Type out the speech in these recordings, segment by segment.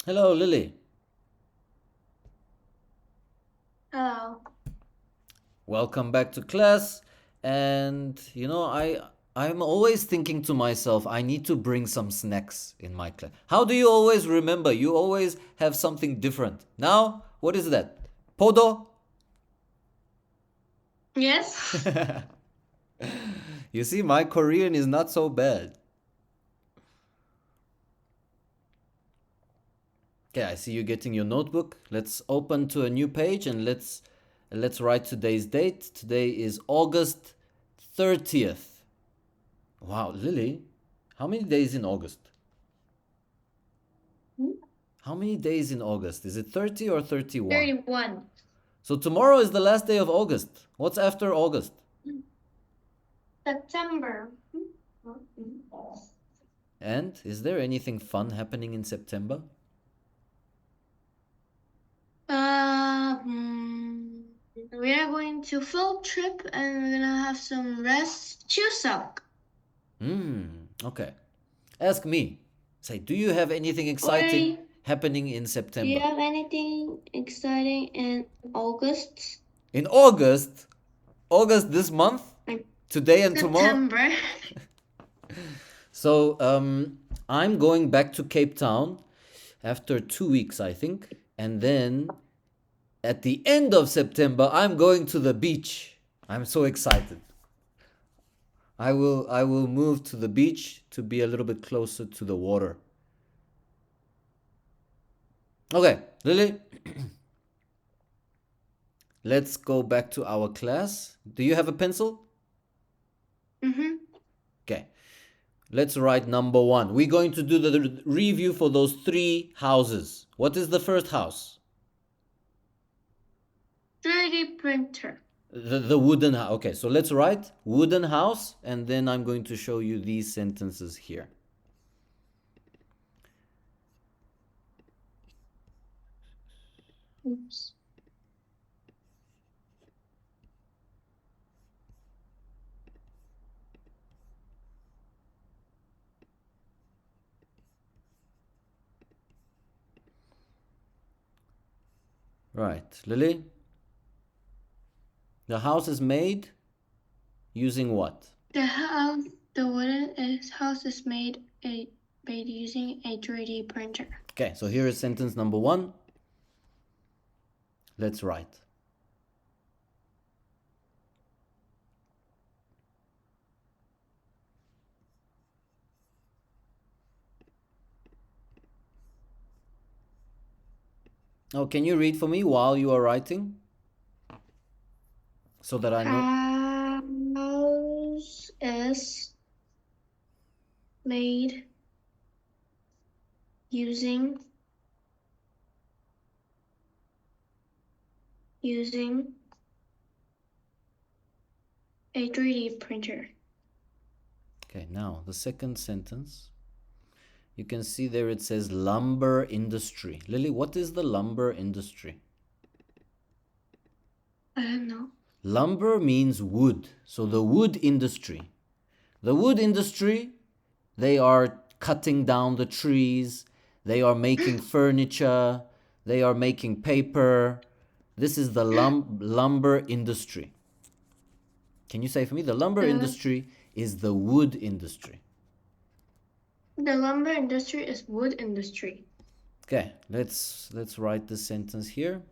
Hello, Lily. Hello. Welcome back to class. And I'm always thinking to myself, I need to bring some snacks in my class. How do you always remember? You always have something different. Now, what is that? Podo? Yes. You see, my Korean is not so bad. Okay, I see you getting your notebook. Let's open to a new page and let's write today's date. Today is August 30th. Wow, Lily, how many days in August? How many days in August? Is it 30 or 31? 31. So tomorrow is the last day of August. What's after August? September. And is there anything fun happening in September? We are going to field trip and we're gonna have some rest. Chuseok. Okay. Ask me. Say, do you have anything exciting Wait, happening in do you September? have anything exciting in August? In August? August this month? Like Today and tomorrow? September? So, I'm going back to Cape Town after 2 weeks, I think. And then at the end of September, I'm going to the beach. I'm so excited. I will move to the beach to be a little bit closer to the water. Okay, Lily, let's go back to our class. Do you have a pencil? Mm-hmm. Okay. Let's write number one. We're going to do the review for those three houses. What is the first house? 3D printer. The wooden house. Okay, so let's write wooden house, and then I'm going to show you these sentences here. Oops. Right, Lily? The house is made using what? The house, the house is made using a 3D printer. Okay, so here is sentence number one. Let's write. Oh, can you read for me while you are writing? So that I know. House is made using using a 3D printer. Okay, now the second sentence. You can see there it says lumber industry. Lily, what is the lumber industry? I don't know. Lumber means wood. So the wood industry. The wood industry, they are cutting down the trees, they are making furniture, they are making paper. This is the lumber industry. Can you say for me? The lumber The industry is the wood industry. the lumber industry is wood industry. Okay, let's write this sentence here.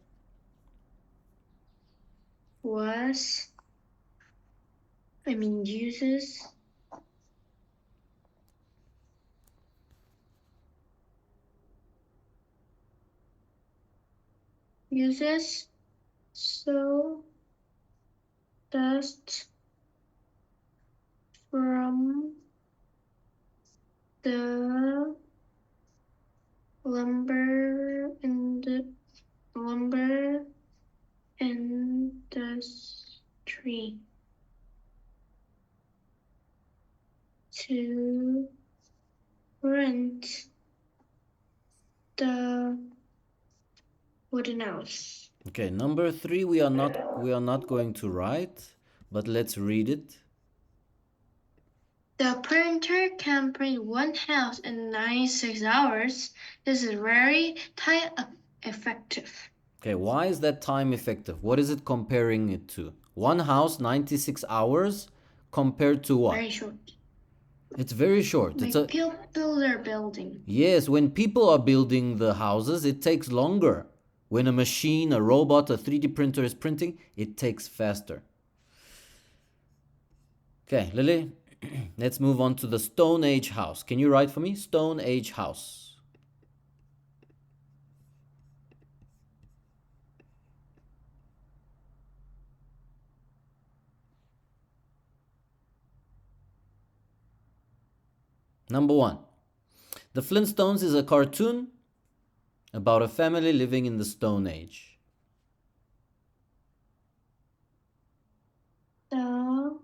Was I mean uses so dust from the lumber in the lumber industry to rent the wooden house. Okay, number 3 we are not going to write, but let's read it. The printer can print one house in 96 hours. This is very time effective. Okay, why is that time effective? What is it comparing it to? One house, 96 hours compared to what? Very short. It's very short. Like people are building. Yes, when people are building the houses, it takes longer. When a machine, a robot, a 3D printer is printing, it takes faster. Okay, Lily, let's move on to the Stone Age house. Can you write for me? Stone Age house. Number one, The Flintstones is a cartoon about a family living in the Stone Age. The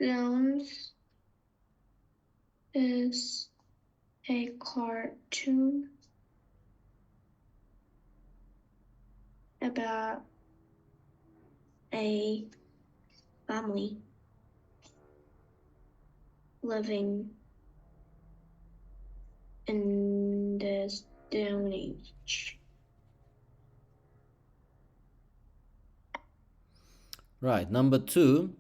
Flintstones is a cartoon about a family living in the Stone Age. Right, number two,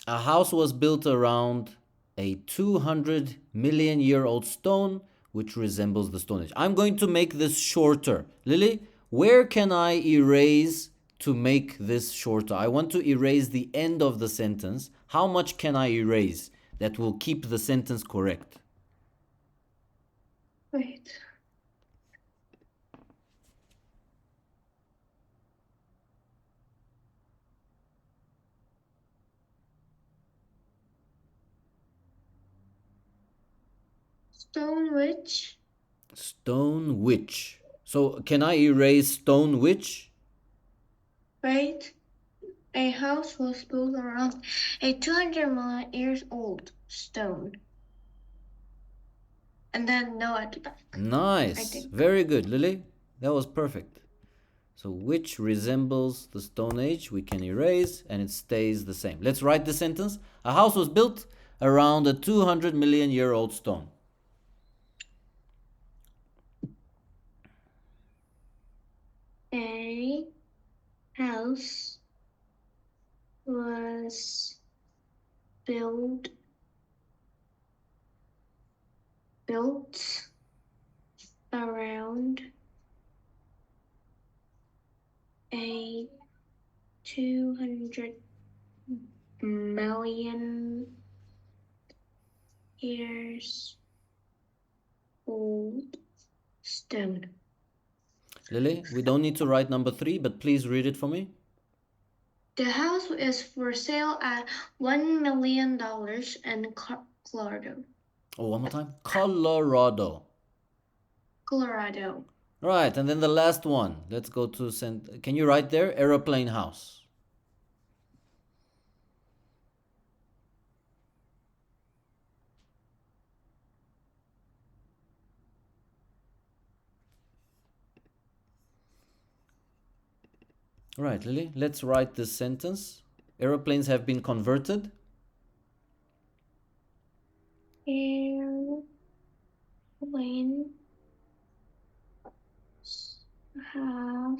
a house was built around a 200 million year old stone which resembles the Stone Age. I'm going to make this shorter. Lily, where can I erase to make this shorter? I want to erase the end of the sentence. How much can I erase that will keep the sentence correct? Wait. Stone Witch. Stone Witch. So can I erase Stone Witch? Right. A house was built around a 200 million years old stone. And then no at the back. Nice. Very good, Lily. That was perfect. So which resembles the Stone Age, we can erase and it stays the same. Let's write the sentence. A house was built around a 200 million year old stone. A house was built around a 200 million years old stone. Lily, we don't need to write number 3, but please read it for me. The house is for sale at $1 million in Colorado. Oh, one more time. Colorado. Colorado. Right, and then the last one. Let's go to can you write there? Aeroplane house. Right, Lily, let's write this sentence. Aeroplanes have been converted. Airplanes have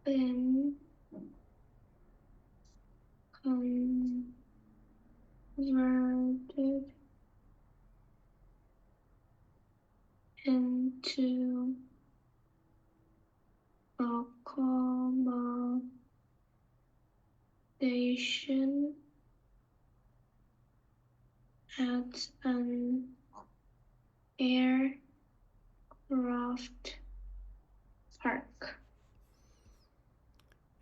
been converted into accommodation at an aircraft park.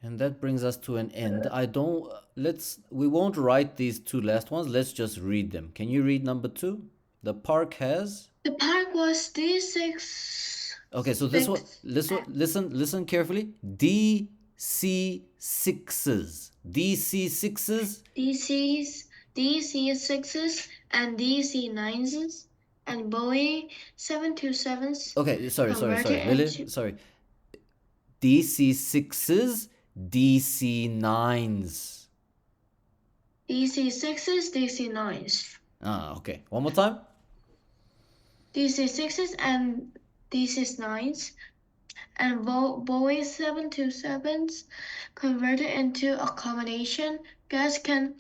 And that brings us to an end. We won't write these two last ones. Let's just read them. Can you read number 2? The park has. The park was D6. Okay, so this one, listen carefully. DC6s. DC6s. DC6s and DC9s and Boeing 727s Okay, sorry, converted Lily, into sorry. DC-6s, DC-9s. DC-6s, DC-9s. Okay. One more time. DC-6s and DC-9s and Boeing 727s converted into accommodation. Guests can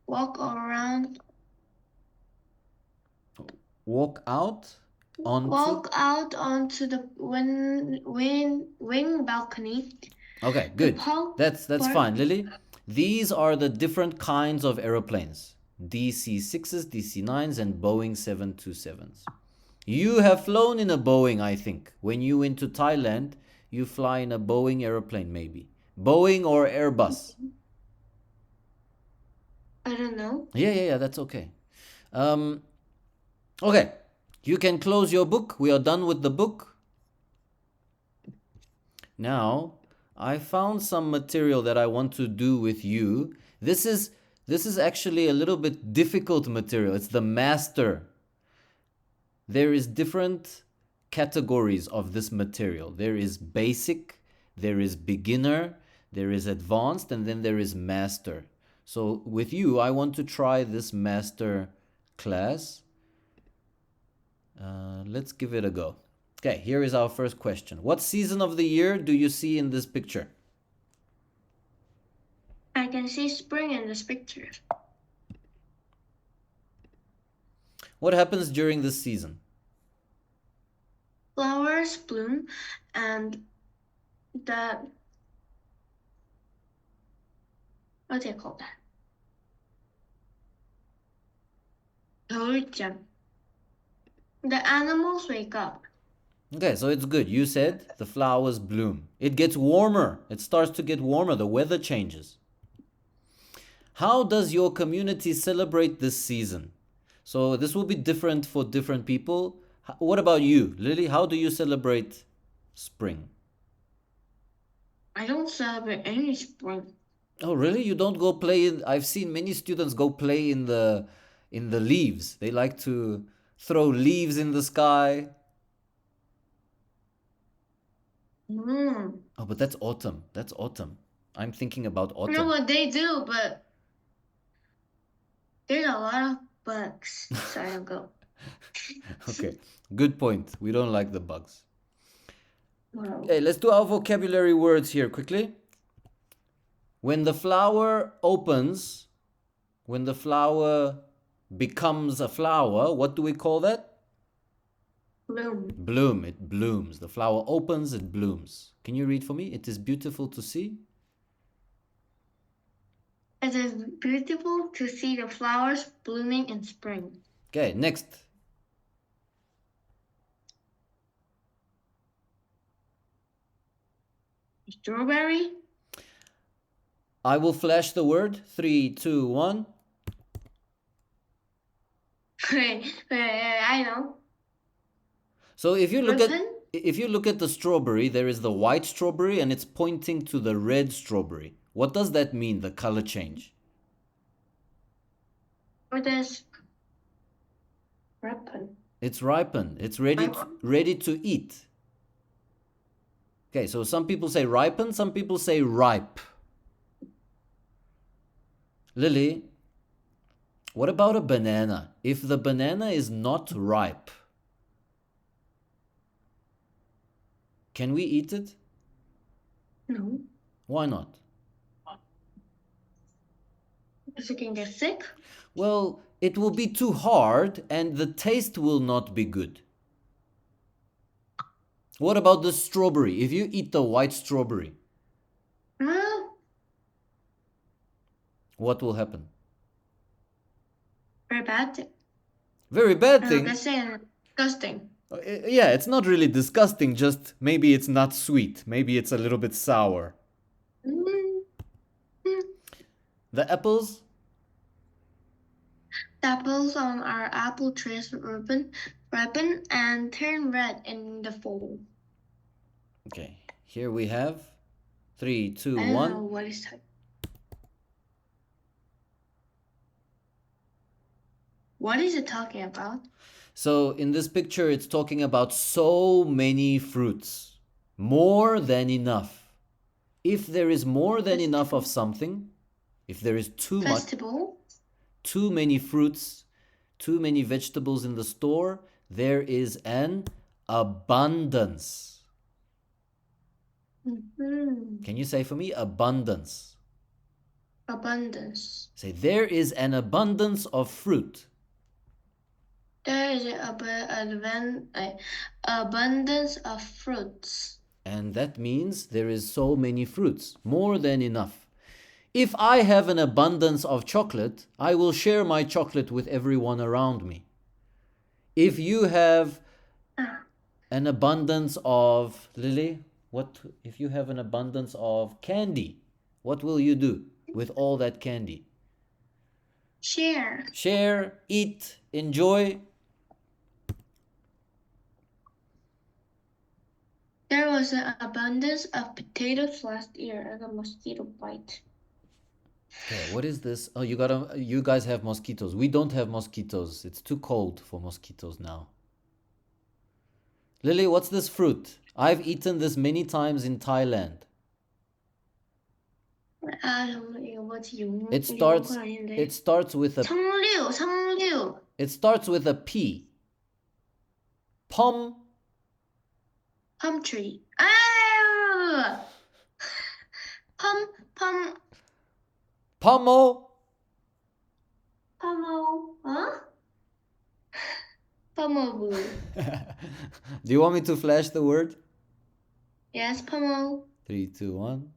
walk around, Walk out onto. walk out onto the wing balcony. Okay, The good. That's part fine, Lily. These are the different kinds of aeroplanes. DC-6s, DC-9s, and Boeing 727s. You have flown in a Boeing, I think. When you went to Thailand, you fly in a Boeing aeroplane, maybe. Boeing or Airbus. I don't know. Yeah, that's okay. Okay, you can close your book. We are done with the book. Now, I found some material that I want to do with you. This is actually a little bit difficult material. It's the master. There is different categories of this material. There is basic, there is beginner, there is advanced, and then there is master. So with you, I want to try this master class. Let's give it a go. Okay, here is our first question. What season of the year do you see in this picture? I can see spring in this picture. What happens during this season? Flowers bloom and the, what do you call that? 겨울잠. The animals wake up. Okay, so it's good. You said the flowers bloom. It gets warmer. It starts to get warmer. The weather changes. How does your community celebrate this season? So this will be different for different people. What about you, Lily? How do you celebrate spring? I don't celebrate any spring. Oh, really? You don't go play in? I've seen many students go play in the leaves. They like to throw leaves in the sky. Oh, but that's autumn. That's autumn. I'm thinking about I know autumn. what they do, but there's a lot of bugs, so I don't go. Okay, good point. We don't like the bugs. Wow. Okay, let's do our vocabulary words here quickly. When the flower opens, when the flower becomes a flower, what do we call that? Bloom. Bloom. It blooms. The flower opens, it blooms. Can you read for me? It is beautiful to see. It is beautiful to see the flowers blooming in spring. Okay, next. Strawberry. I will flash the word. 3, 2, 1. I know. So if you look Ribbon? at the strawberry, there is the white strawberry and it's pointing to the red strawberry. What does that mean, the color change? It is ripen. It's ripened. It's ready to eat. Okay, so some people say ripen, some people say ripe. Lily, what about a banana? If the banana is not ripe, can we eat it? No. Why not? Because you can get sick. Well, it will be too hard and the taste will not be good. What about the strawberry? If you eat the white strawberry, what will happen? Very bad thing. Very bad I'm thing. gonna say disgusting. Yeah, it's not really disgusting, just maybe it's not sweet. Maybe it's a little bit sour. The apples? The apples on our apple trees ripen and turn red in the fall. Okay, here we have 3, 2, I don't 1. know what is that. What is it talking about? So in this picture, it's talking about so many fruits, more than enough. If there is more than enough of something, if there is too much, Festival. too many fruits, too many vegetables in the store, there is an abundance. Can you say for me abundance? Abundance. Say there is an abundance of fruit. There is an abundance of fruits. And that means there is so many fruits, more than enough. If I have an abundance of chocolate, I will share my chocolate with everyone around me. If you have an abundance of, Lily, what if you have an abundance of candy? What will you do with all that candy? Share. Share, eat, enjoy. There was an abundance of potatoes last year and a mosquito bite. Okay, what is this? Oh, you guys have mosquitoes. We don't have mosquitoes. It's too cold for mosquitoes now. Lily, what's this fruit? I've eaten this many times in Thailand. It starts with a 성류. It starts with a P. Pom. Palm tree. Ah! Pomo. Huh? Pomo. Do you want me to flash the word? Yes, pomo. 3, 2, 1.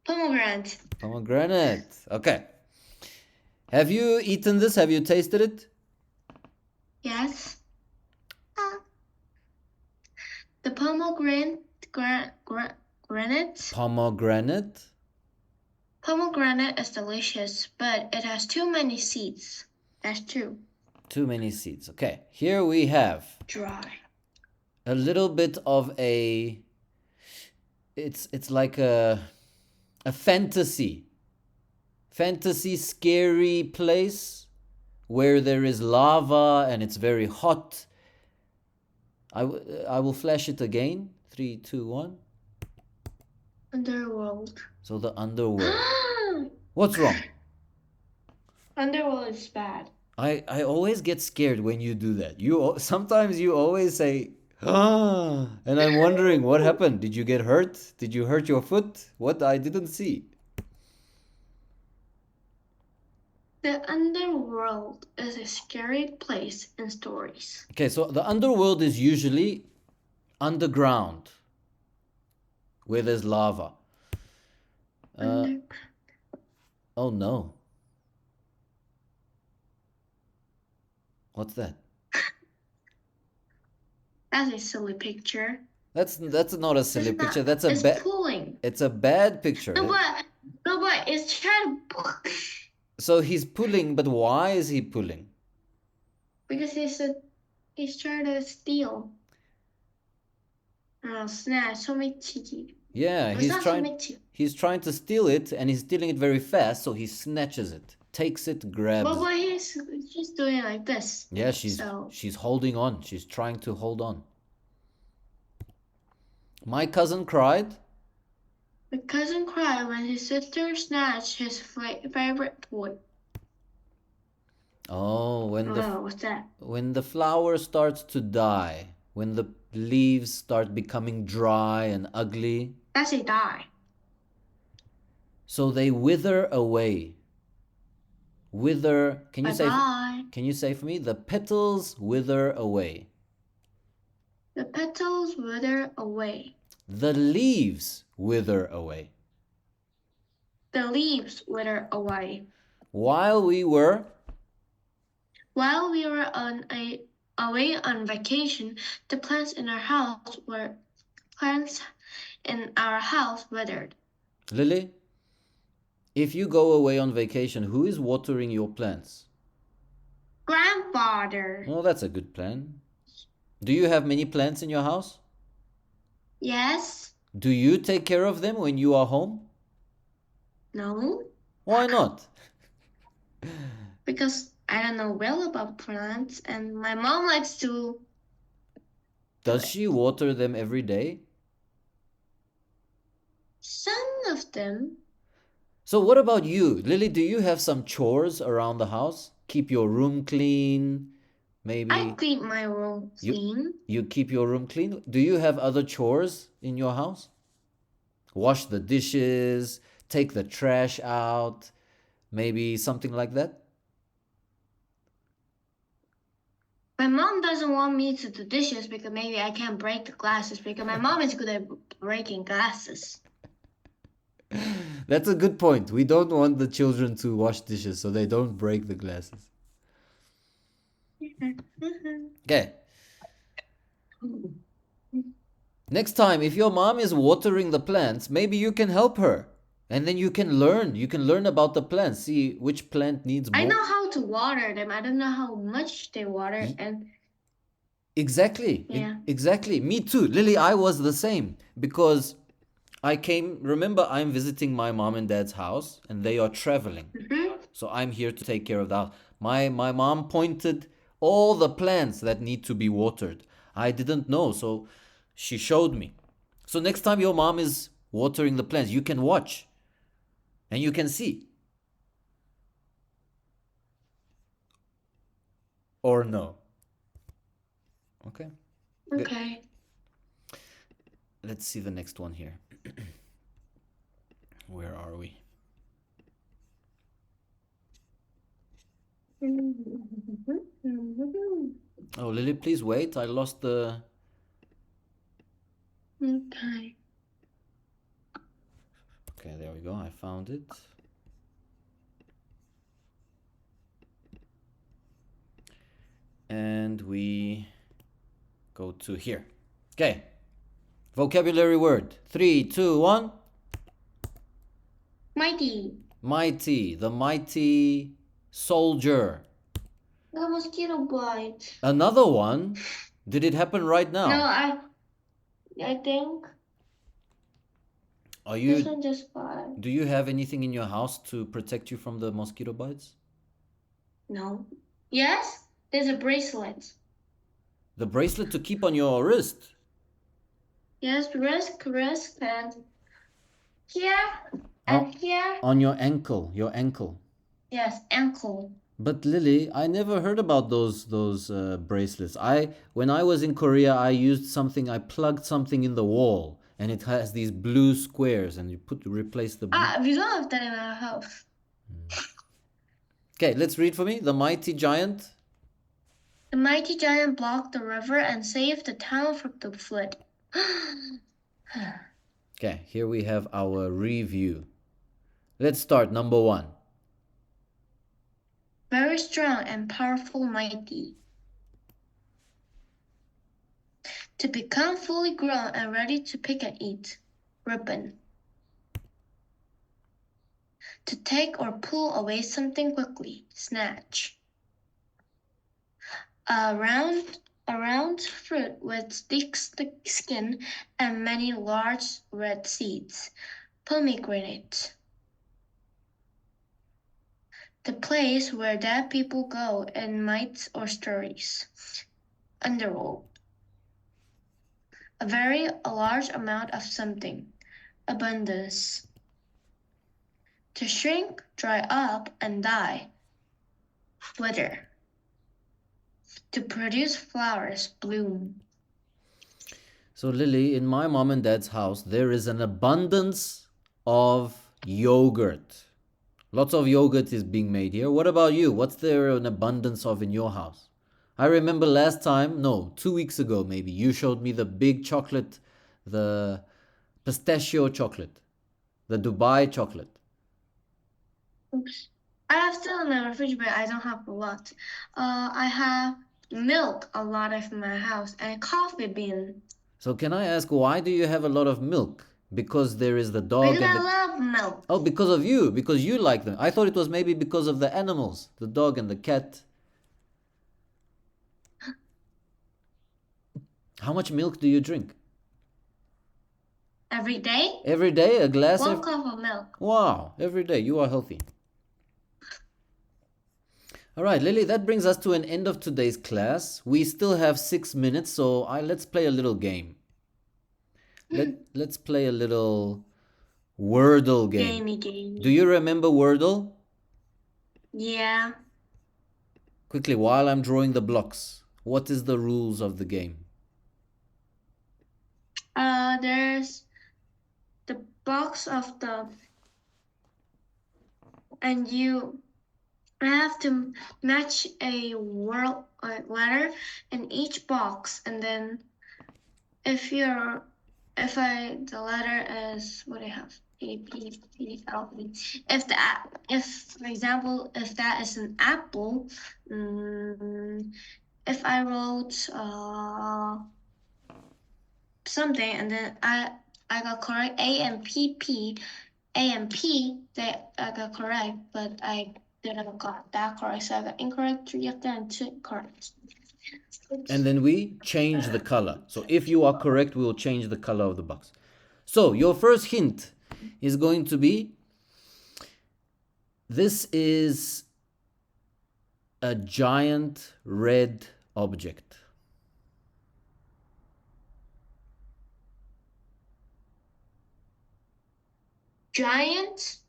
Pomegranate. Pomegranate. Okay. Have you eaten this? Have you tasted it? Yes. The pomegranate. Pomegranate. Pomegranate is delicious, but it has too many seeds. That's true. Too many seeds. Okay. Here we have Dry. a little bit of a. It's like a fantasy scary place where there is lava and it's very hot. I will flash it again. 3, 2, 1. Underworld. So the underworld. What's wrong? Underworld is bad. I always get scared when you do that. Sometimes you always say, ah, and I'm wondering what happened. Did you get hurt? Did you hurt your foot? What? I didn't see. The underworld is a scary place in stories. Okay, so the underworld is usually underground where there's lava. Oh no. What's that? That's a silly picture. That's not a silly picture. That's a bad. It's pulling. It's a bad picture. No, but it's trying to pull. So he's pulling, but why is he pulling? Because he's trying to steal. Snatch. 소매치기. Yeah, he's trying to steal it, and he's stealing it very fast, so he snatches it, takes it, grabs. But he's doing it like this. Yeah, she's holding on. She's trying to hold on. My cousin cried. My cousin cried when his sister snatched his favorite toy. Oh, what's that? When the flower starts to die, when the leaves start becoming dry and ugly. That's a die. So they wither away. Wither. Can you say for me? The petals wither away. The petals wither away. The leaves wither away. The leaves wither away. While we were away on vacation, the plants in our house withered. Lily, if you go away on vacation, who is watering your plants? Grandfather. Oh, that's a good plan. Do you have many plants in your house? Yes. Do you take care of them when you are home? No. Why not? Because I don't know well about plants, and my mom likes to do Does it. she water them every day? Some of them. So what about you? Lily, do you have some chores around the house? Keep your room clean? I Maybe keep my room you clean. you keep your room clean? Do you have other chores in your house? Wash the dishes, take the trash out, maybe something like that? My mom doesn't want me to do dishes because maybe I can't break the glasses because my mom is good at breaking glasses. That's a good point. We don't want the children to wash dishes so they don't break the glasses. Okay. Next time, if your mom is watering the plants, maybe you can help her. And then you can learn. You can learn about the plants. See which plant needs I more. know how to water them. I don't know how much they water, Y- and Exactly. yeah. Exactly. Me too. Lily, I was the same because remember, I'm visiting my mom and dad's house and they are traveling. Mm-hmm. So I'm here to take care of the house. My mom pointed all the plants that need to be watered. I didn't know, so she showed me. So next time your mom is watering the plants, you can watch and you can see. Or no. Okay. Good. Okay. Let's see the next one here. Where are we? Oh, Lily, please wait. I lost the. Okay. Okay, there we go. I found it. And we go to here. Okay. Vocabulary word. 3, 2, 1. Mighty. Mighty. The mighty soldier. The mosquito bite. Another one. Did it happen right No, now? I think Are this you one just bite. Do you have anything in your house to protect you from the mosquito bites? No. Yes, there's a bracelet. The bracelet to keep on your wrist. Yes, wrist, and here Oh, and here. on your ankle, your ankle. Yes, ankle. But Lily, I never heard about those bracelets. When I was in Korea, I used something. I plugged something in the wall, and it has these blue squares, and you replace the blue. We don't have that in our house. Okay, let's read for me. The mighty giant. The mighty giant blocked the river and saved the town from the flood. Okay, here we have our review. Let's start number 1. Very strong and powerful, mighty. To become fully grown and ready to pick and eat. Ribbon. To take or pull away something quickly. Snatch. A round fruit with thick skin and many large red seeds. Pomegranate. The place where dead people go in myths or stories. Underworld. A large amount of something. Abundance. To shrink, dry up, and die. Wither. To produce flowers, bloom. So, Lily, in my mom and dad's house, there is an abundance of yogurt. Lots of yogurt is being made here. What about you? What's there an abundance of in your house? I remember last time, no, 2 weeks ago maybe, you showed me the big chocolate, the pistachio chocolate, the Dubai chocolate. Oops. I have still in my refrigerator. I don't have a lot. I have milk a lot of my house and coffee bean. So, can I ask, why do you have a lot of milk? Because there is the dog Because and the. I love milk. Oh, because of you, because you like them. I thought it was maybe because of the animals, the dog and the cat. How much milk do you drink? Every day, Every day, a glass one cup of milk. Wow, every day. You are healthy. All right, Lily, that brings us to an end of today's class. We still have 6 minutes, so let's play a little game. Let's play a little Wordle game. Gamey. Do you remember Wordle? Yeah. Quickly, while I'm drawing the blocks, what is the rules of the game? There's the box of the, and you have to match a word letter in each box, and then if the letter is what I have A P P L E. If for example if that is an apple, if I wrote something and then I got correct A and P, that I got correct, but I didn't got that correct, so I got incorrect 3 of them and 2 correct. And then we change the color. So if you are correct, we will change the color of the box. So your first hint is going to be, this is a giant red object. Giant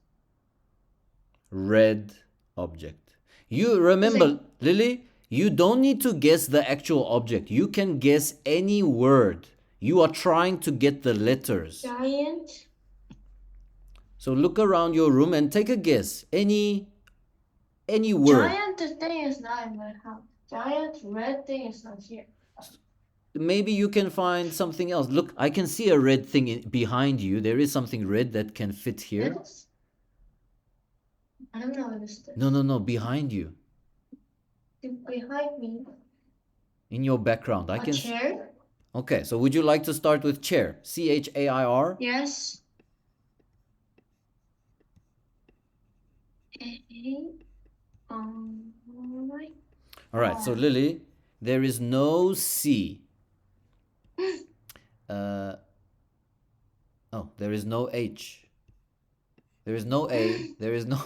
Red object. You remember, Lily, you don't need to guess the actual object. You can guess any word. You are trying to get the letters. giant. So look around your room and take a guess. Any word. Giant thing is not in my house. Giant red thing is not here. Maybe you can find something else. Look, I can see a red thing behind you. There is something red that can fit here. This? I don't know what is this. No, behind you. Behind me. In your background. I can chair? Okay, so would you like to start with chair? CHAIR? Yes. All right, so Lily, there is no C. There is no H. There is no A. There is no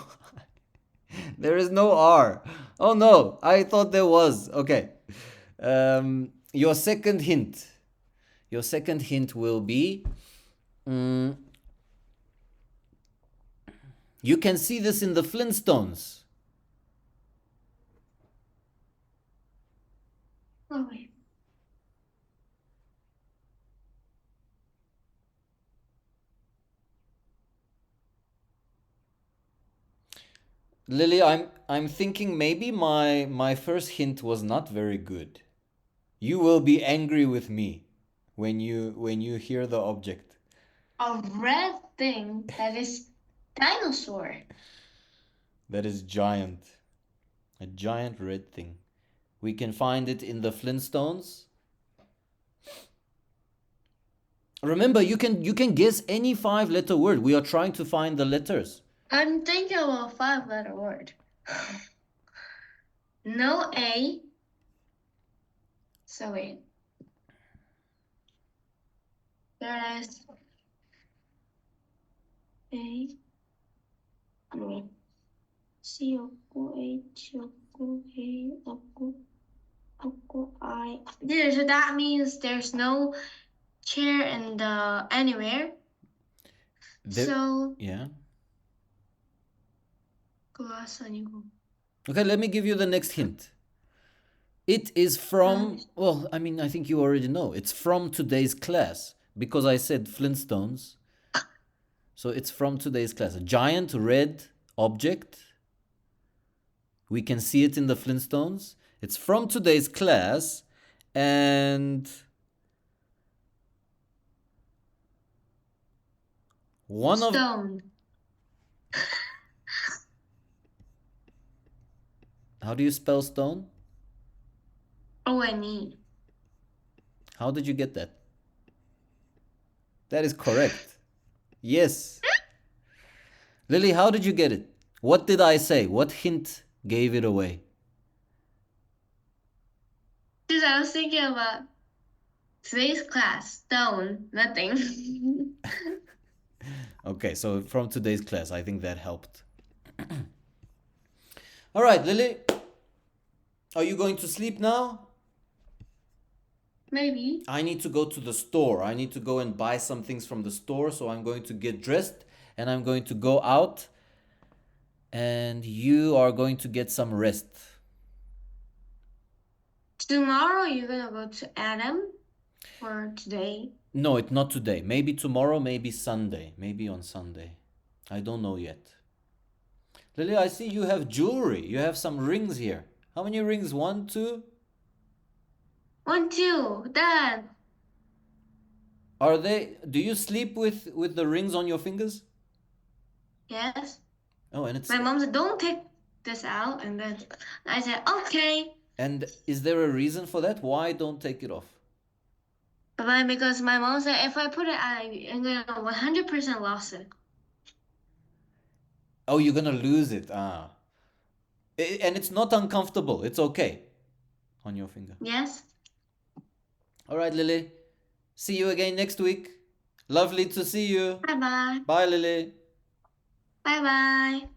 there is no R. Oh no, I thought there was. Okay. Your second hint. Your second hint will be, you can see this in the Flintstones. Oh, wait. Lily, I'm thinking maybe my first hint was not very good. You will be angry with me when you hear the object. A red thing that is dinosaur. That is giant. A giant red thing. We can find it in the Flintstones. Remember, you can guess any 5-letter word. We are trying to find the letters. I'm thinking of a 5-letter word. No A. So wait. There is A. No. C O H O A O I. Yeah, so that means there's no chair in the anywhere. So yeah. glass 아니고. Okay, let me give you the next hint. It is from, well, I mean, I think you already know. It's from today's class because I said Flintstones. So it's from today's class. A giant red object. We can see it in the Flintstones. It's from today's class, and one of Stone. How do you spell stone? O-N-E. How did you get that? That is correct. Yes. Lily, how did you get it? What did I say? What hint gave it away? Because I was thinking about today's class. Stone. Nothing. Okay, so from today's class, I think that helped. All right, Lily, Are you going to sleep now? Maybe. I need to go to the store. I need to go and buy some things from the store. So I'm going to get dressed and I'm going to go out. And you are going to get some rest. Tomorrow you're gonna go to Adam, or today? No, it's not today. Maybe tomorrow, maybe Sunday. Maybe on Sunday. I don't know yet. Lily, I see you have jewelry. You have some rings here. How many rings? 1, 2? 1, 2, Dad. Are they? Do you sleep with the rings on your fingers? Yes. Oh, and it's. My mom said, "Don't take this out," and then I said, "Okay." And is there a reason for that? Why don't take it off? But because my mom said if I put it, I'm gonna 100% lost it. Oh, you're gonna lose it. Ah. And it's not uncomfortable. It's okay on your finger. Yes. All right, Lily. See you again next week. Lovely to see you. Bye bye. Bye, Lily. Bye bye.